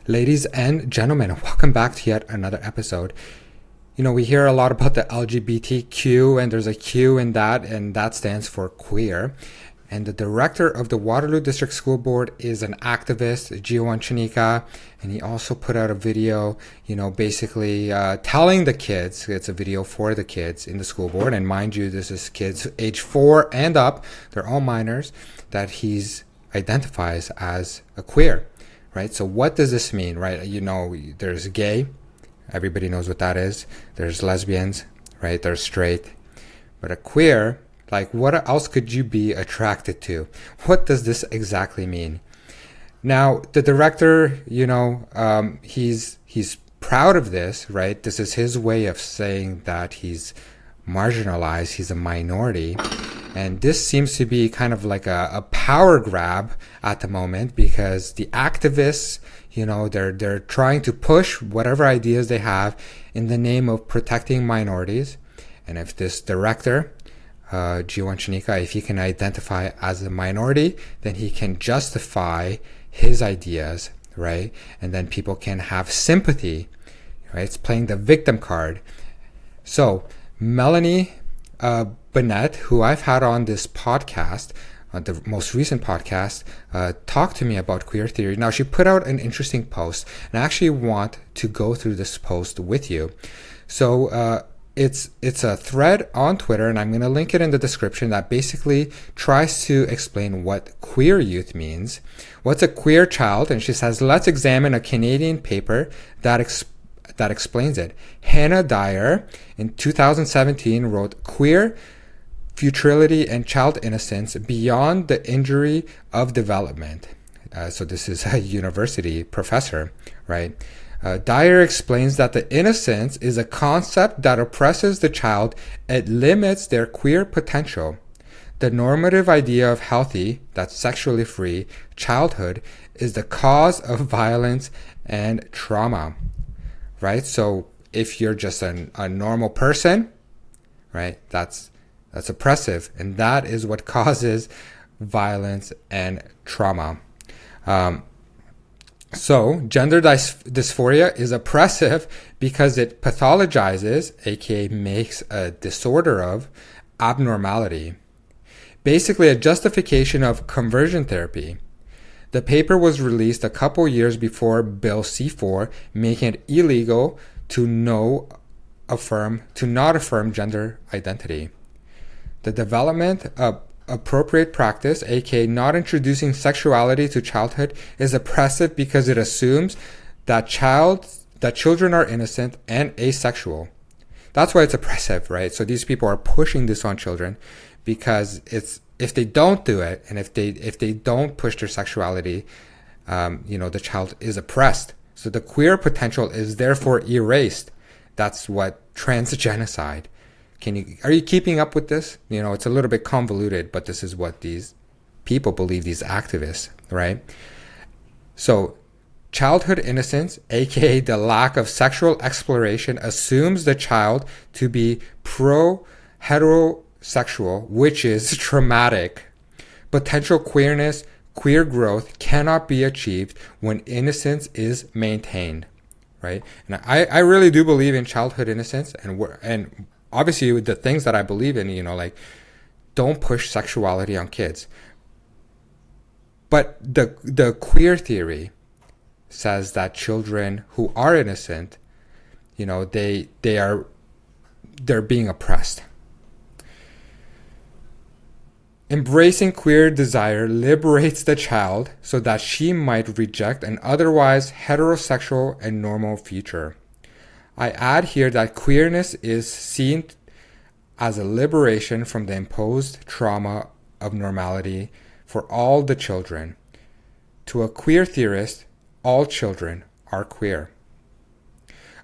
Ladies and gentlemen, welcome back to yet another episode. We hear a lot about the LGBTQ, and there's a Q in that, and that stands for queer. And the director of the Waterloo District School Board is an activist, Jeewan Chanicka, and he also put out a video, basically telling the kids, it's a video for the kids in the school board, and mind you, this is kids age 4 and up, they're all minors, that he's identifies as a queer. Right? So what does this mean, right? There's gay. Everybody knows what that is. There's lesbians, right? There's straight. But a queer, like what else could you be attracted to? What does this exactly mean? Now, the director, he's proud of this, right? This is his way of saying that he's marginalized, he's a minority. And this seems to be kind of like a power grab at the moment, because the activists, they're trying to push whatever ideas they have in the name of protecting minorities. And if this director, Jeewan Chanicka, if he can identify as a minority, then he can justify his ideas, right? And then people can have sympathy, right? It's playing the victim card. So Melanie Bennett, who I've had on this podcast, the most recent podcast, talked to me about queer theory. Now, she put out an interesting post, and I actually want to go through this post with you. So it's a thread on Twitter, and I'm going to link it in the description, that basically tries to explain what queer youth means. What's a queer child? And she says, let's examine a Canadian paper that explains it. Hannah Dyer in 2017 wrote Queer Futility and Child Innocence Beyond the Injury of Development. So this is a university professor, right? Dyer explains that the innocence is a concept that oppresses the child. It limits their queer potential. The normative idea of healthy, that's sexually free, childhood is the cause of violence and trauma, right? So if you're just a normal person, right, that's oppressive, and that is what causes violence and trauma. So gender dysphoria is oppressive because it pathologizes, aka makes a disorder of abnormality. Basically a justification of conversion therapy. The paper was released a couple years before Bill C-4, making it illegal to not affirm gender identity. The development of appropriate practice, aka not introducing sexuality to childhood, is oppressive because it assumes that children are innocent and asexual. That's why it's oppressive, right? So these people are pushing this on children, because if they don't do it, and if they don't push their sexuality, the child is oppressed. So the queer potential is therefore erased. That's what transgenocide. Are you keeping up with this? It's a little bit convoluted, but this is what these people believe, these activists, right? So childhood innocence, aka the lack of sexual exploration, assumes the child to be pro-heterosexual, which is traumatic. Potential queerness, queer growth cannot be achieved when innocence is maintained, right? And I really do believe in childhood innocence, and obviously the things that I believe in, like don't push sexuality on kids. But the queer theory says that children who are innocent, they're being oppressed. Embracing queer desire liberates the child so that she might reject an otherwise heterosexual and normal future. I add here that queerness is seen as a liberation from the imposed trauma of normality for all the children. To a queer theorist, all children are queer.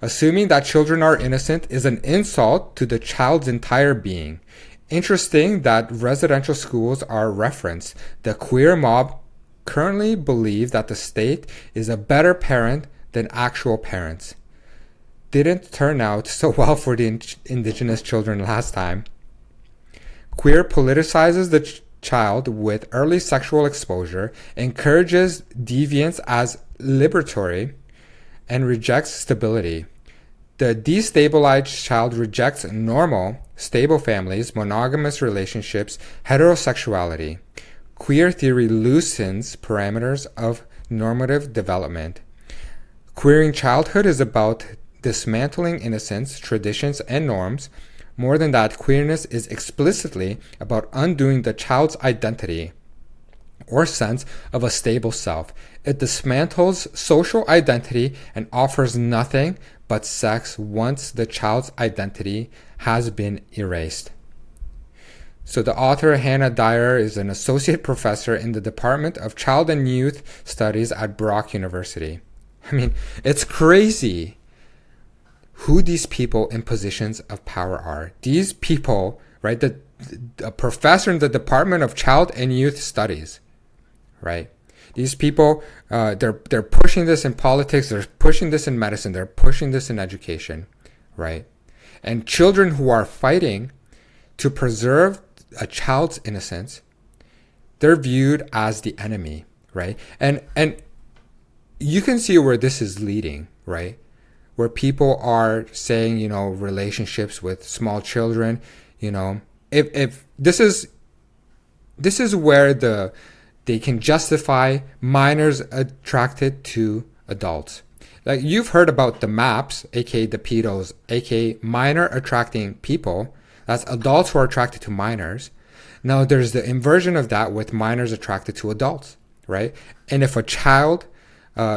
Assuming that children are innocent is an insult to the child's entire being. Interesting that residential schools are referenced. The queer mob currently believe that the state is a better parent than actual parents. Didn't turn out so well for the indigenous children last time. Queer politicizes the child with early sexual exposure, encourages deviance as liberatory, and rejects stability. The destabilized child rejects normal, stable families, monogamous relationships, heterosexuality. Queer theory loosens parameters of normative development. Queering childhood is about dismantling innocence, traditions, and norms. More than that, queerness is explicitly about undoing the child's identity or sense of a stable self. It dismantles social identity and offers nothing but sex once the child's identity has been erased. So the author, Hannah Dyer, is an associate professor in the Department of Child and Youth Studies at Brock University. I mean, it's crazy who these people in positions of power are. These people, right, a professor in the Department of Child and Youth Studies, right? These people, they're pushing this in politics, they're pushing this in medicine, they're pushing this in education, right? And children who are fighting to preserve a child's innocence, they're viewed as the enemy, right? And you can see where this is leading, right? Where people are saying, relationships with small children, if this is where they can justify minors attracted to adults. Like, you've heard about the MAPS, aka the pedos, aka minor attracting people. That's adults who are attracted to minors. Now there's the inversion of that with minors attracted to adults, right? And if a child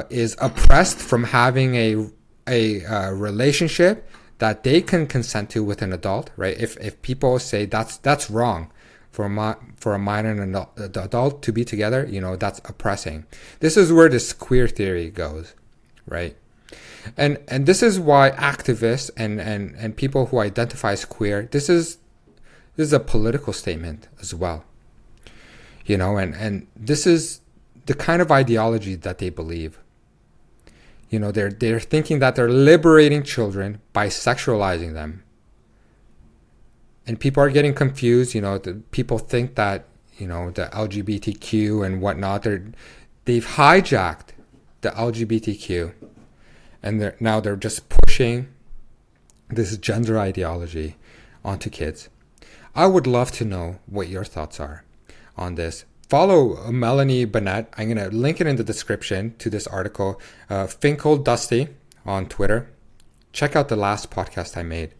is oppressed from having a relationship that they can consent to with an adult, right? If people say that's wrong for a minor and an adult to be together, that's oppressing. This is where this queer theory goes, right? And this is why activists and people who identify as queer, this is a political statement as well, and this is the kind of ideology that they believe. They're thinking that they're liberating children by sexualizing them. And people are getting confused. People think that, the LGBTQ and whatnot, they've hijacked the LGBTQ. And now they're just pushing this gender ideology onto kids. I would love to know what your thoughts are on this. Follow Melanie Bennett. I'm going to link it in the description to this article. Finkel Dusty on Twitter. Check out the last podcast I made.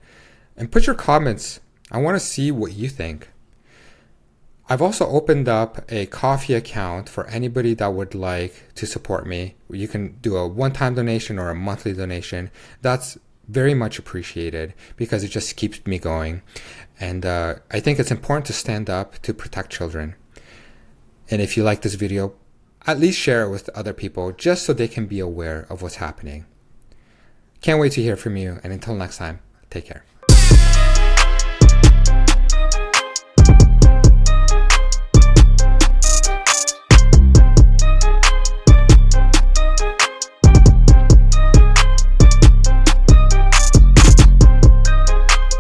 And put your comments. I want to see what you think. I've also opened up a Ko-fi account for anybody that would like to support me. You can do a one-time donation or a monthly donation. That's very much appreciated because it just keeps me going. And I think it's important to stand up to protect children. And if you like this video, at least share it with other people just so they can be aware of what's happening. Can't wait to hear from you. And until next time, take care.